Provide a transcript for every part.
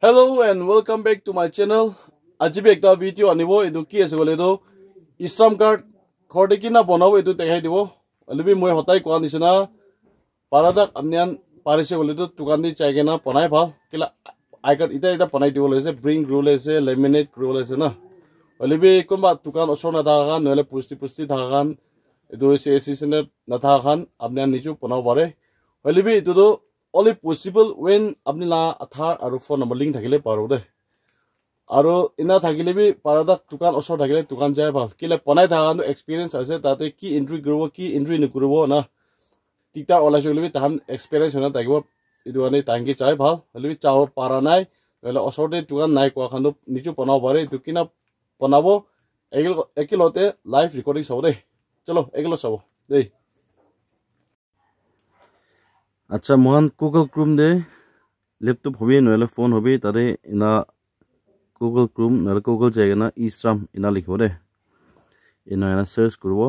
Hello and welcome back to my channel. Ajibe ekta video anibo edu ki ase gole do Islam card khorde kina banabo edu dekhai dibo. Alibi moi hotai kwa nisina paradak amnian parise gole do tukandi chaige na panai bhal kila icard ita panai dibo lese bring rule ase laminate rule ase na. Alibi kumba tukan osona dagan nole pusti dagan edu ase assistant na dagan amnian nichu panau bare. Alibi edu do only possible when apni la athar aru phone number link thakile paro de aru ina thakile bi parada tukan osor thakile tukan jai bhal kile panai thaga no experience ase tate ki entry grobo ki entry ne grobo na tikta ola jole bi tahan experience hona tagibo idu ani tangi chai bhal halibi chawo para nai ele osor de tukan nai kwa khanu nichu panao bare tu kina panabo ekilote live recording sabo de chalo ekilo sabo dei. अच्छा Mohan Google Chrome दे laptop होबे नले phone होबे तारे इना Google Chrome नले Google जायगा ना इसराम इना लिखबो दे इना सर्च करबो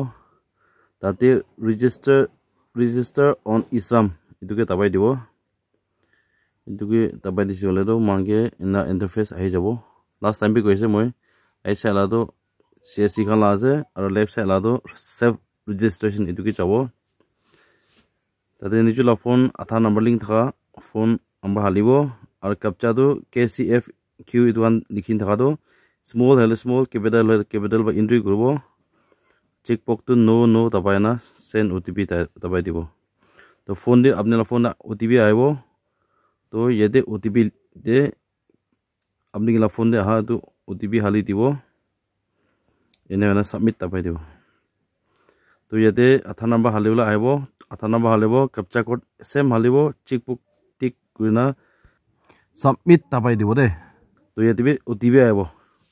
ताते रजिस्टर ऑन इसराम इदुके तबाय दिबो इदुके तबाय दिसले दो मांगे इना इंटरफेस आइ जाबो लास्ट टाइम भी कइसे मोय राइट साइड ला दो सीएससी खान लाजे और लेफ्ट साइड ला दो सेल्फ रजिस्ट्रेशन इदुके जाबो ताते निचुला फोन आधा नंबर लिंक था फोन नंबर हालिबो और कैप्चा दो KCF Q1 लिखिन था दो स्मॉल है स्मॉल कैपिटल बा एंट्री करबो चेक बॉक्स तो नो दबाय ना सेंड OTP दबाय दिबो तो फोन दे अपने ला फोन OTP आइबो तो येदे OTP दे अपने ला फोन दे हा तो OTP हाली दिबो इने ना सबमिट दबाय दिबो तो येदे आधा नंबर हालिबला आइबो आधा नंबर हालिबो कैप्चा कोड सेम हालिबो चेक बुक टिक करना सबमिट दबाय दिबो दे तो येदे भी OTP आइबो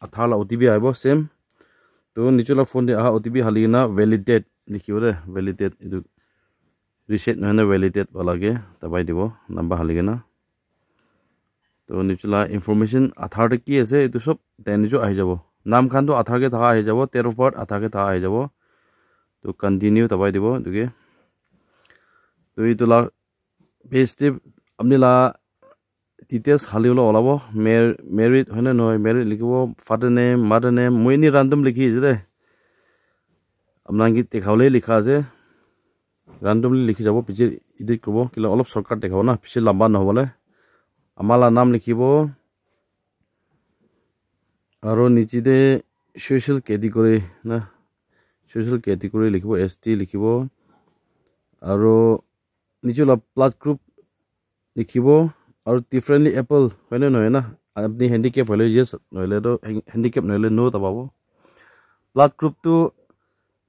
आधा ला OTP आइबो सेम तो निचला फोन दे आ OTP हालिना वैलिडेट लिखिबो दे वैलिडेट इदु रिसेट नहने वैलिडेट वाला के दबाय दिबो नंबर हालिना तो निचला इंफॉर्मेशन आधार की আছে इदु सब तेनिजो आइ जाबो नाम खान तो आधार के था आइ जाबो डेट ऑफ बर्थ आधार के था आइ जाबो तो कंटिन्यू दबाय दिबो दुके तो इतला पेस्टिव अपने ला डिटेल्स हालिलो ओलाबो मैरिड होने नो मैरिड लिखबो फादर नेम मदर नेम मोइनी रैंडम लिखि जे अपनांगी देखावले लिखा जे रैंडमली लिखि जाबो पिजे एडिट करबो किला अलप शॉर्टकट देखाव ना पिसे लंबा न होबले आमाला नाम लिखिबो आरो नीचे दे सोशल कैटेगरी ना सोशल कैटेगरी लिखिबो ST लिखिबो आरो निचला ब्लड ग्रुप लिखिबो और डिफरेंटली एप्पल होने न ना अपनी हैंडीकैप होले यस नले तो हैंडीकैप नले नो तबाबो ब्लड ग्रुप तो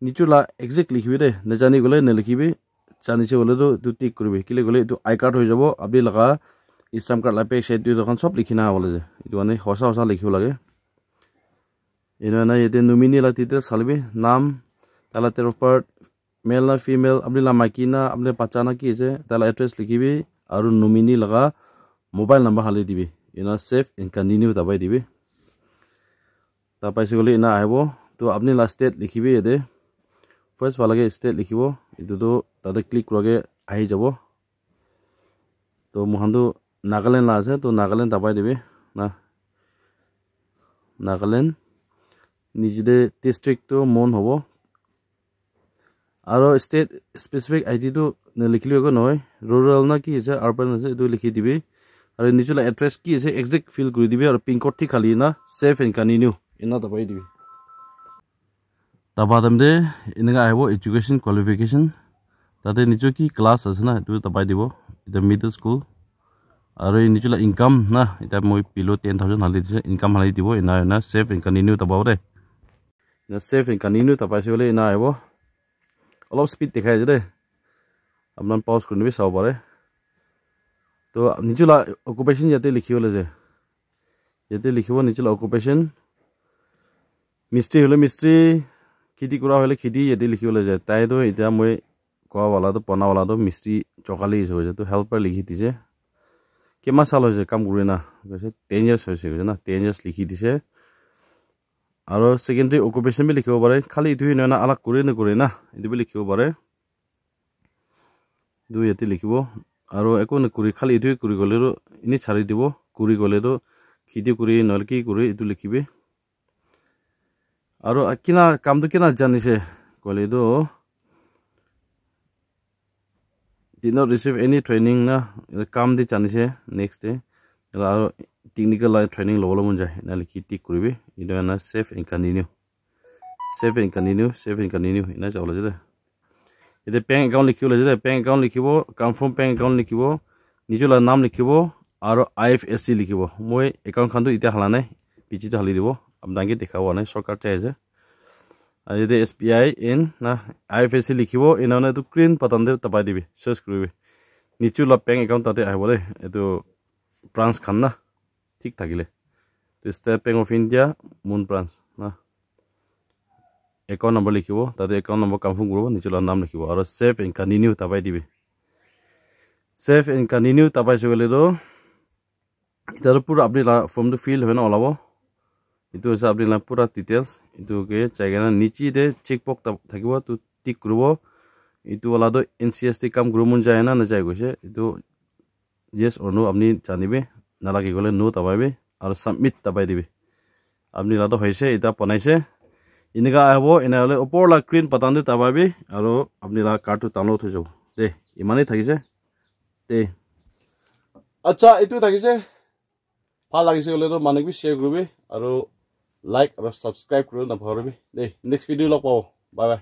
निचला एग्जैक्ट लिखिबे दे न जानि गले न लिखिबे जानिसे गले तो टिक करबे किले गले तो आई कार्ड हो जाबो अपनी लगा इस्लाम कार्ड लाइपे साइड तो दखन सब लिखिना बोले जे इतो माने होसा लिखिबो लागे इना ना येते नोमिनी ला डिटेल्स हालबे नाम ताला डेट ऑफ बर्थ मेल ना फीमेल अपने ला माइकिना अपने पचाना की जे ताला एड्रेस लिखिबे और नोमिनी लगा मोबाइल नंबर हाली दिबे इना सेव एंड कंटिन्यू दबाय दिबे तापाइसे गले इना आइबो तो अपने ला स्टेट लिखिबे येदे फर्स्ट वाला के स्टेट लिखिबो इतो तो ताते क्लिक करगे आइ जाबो तो मोहन्दो नागालैंड ला আছে तो नागालैंड दबाय दिबे ना नागालैंड निजिदे डिस्ट्रिक्ट तो मन होबो आरो स्टेट स्पेसिफिक आईडी तो लिखिलिबो नय रूरल ना की है अर्बन है तो लिखि दिबे और निचला एड्रेस की है एग्जैक्ट फिल कर दिबे और पिन कोड ठीक खाली ना सेव एंड कंटिन्यू इना दबाय दिबे तबादम दे इनगा आइबो एजुकेशन क्वालिफिकेशन ताते निचो की क्लास আছে ना तो दबाय दिबो इटा मिडिल स्कूल और निचला इनकम ना इटा मोय पिलो 10000 हालि दिसे इनकम हालि दिबो इना सेव एंड कंटिन्यू दबाव दे इना सेव एंड कंटिन्यू दबाइसे गले इना आइबो अलप स्पीड दिखाय जे अपना पॉज करने भी साव पारे तो निचला ऑक्युपेशन याते लिखिबले जे याते लिखिबो निचला ऑक्युपेशन मिस्त्री होले मिस्त्री खेती करा होले खेती याते लिखिबले जे ताइ तो इता मोय कोआ वाला तो पना वाला तो मिस्त्री चकाली हो जे तो हेल्पर लिखि दिसे केमा साल हो जे काम करे ना कइसे 10 इयर्स होइसे ना 10 इयर्स लिखि दिसे और सेकेंडरी ऑक्युपेशन भी लिखिबो पारे खाली इतु ना अलग करे ना इतु भी लिखिबो पारे दु याते लिखिबो और एको न कुरी खाली इतु कुरी गले इनि छारि दिबो कुरी गले तो খিদি কৰি নহলে কি কৰি এইটো লিখিবি আৰু কিনা কামটো কিনা জানিছে কলে তো did not receive any training na কাম দি জানিছে next day আৰু technical training লবলে মন যায় না লিখি টিক কৰিবি ইটো না save and continue ইনা চাবলে যে এতে bank account লিখিব লাগে bank account লিখিব confirm bank account লিখিব নিজৰ নাম লিখিব আৰু IFSC লিখিব মই একাউন্ট খানটো ইটা হালা নাই পিছিতে হালি দিব আপোনাকে দেখাব নাই সরকার চাইছে আৰু যদি SBI in না IFSC লিখিব ইনানে তো ক্লিন পাতান দে তাপাই দিবি সার্চ কৰিবি নিচুলা bank account তাতে আহিবলে এটো ব্রাঞ্চ খান না ঠিক থাকিলে তো state bank of India moon branch না একাউন্ট নাম্বার লিখিব তাতে একাউন্ট নাম্বার কনফার্ম করব নিচুলা নাম লিখিব আৰু সেভ এন্ড কন্টিনিউ তাপাই দিবি সেভ এন্ড কন্টিনিউ তাপাই চলে তো ইতার পুরো আপনি ফর্ম তো ফিল হয় না ওলাব ইটো হচ্ছে আপনি পুরা ডিটেলস ইটোকে জায়গা নিচে দে চেক বক্স থাকিব তো টিক করব ইটো ওলাদো NCST কাম গ্রো মন যায় না যায় গৈছে ইটো yes or no আপনি জানিবে নালাগি গলে নো তাবাইবে আৰু সাবমিট তাবাই দিবি আপনি লাটো হইছে এটা বনাইছে ইনকা আহব এনালে ওপৰ লা স্ক্ৰিন পাতান দে তাবাইবি আৰু আপনি লা কাৰ্ডটো ডাউনলোড হৈ যাব দে ইমানেই থাকিছে দে আচ্ছা এটো থাকিছে ভাল লাগিছে গলে তো মানুহ শেয়াৰ কৰিবি আৰু লাইক আৰু সাবস্ক্ৰাইব কৰি নাপাহৰিবি দে নেক্সট ভিডিও লগ পাব বাই বাই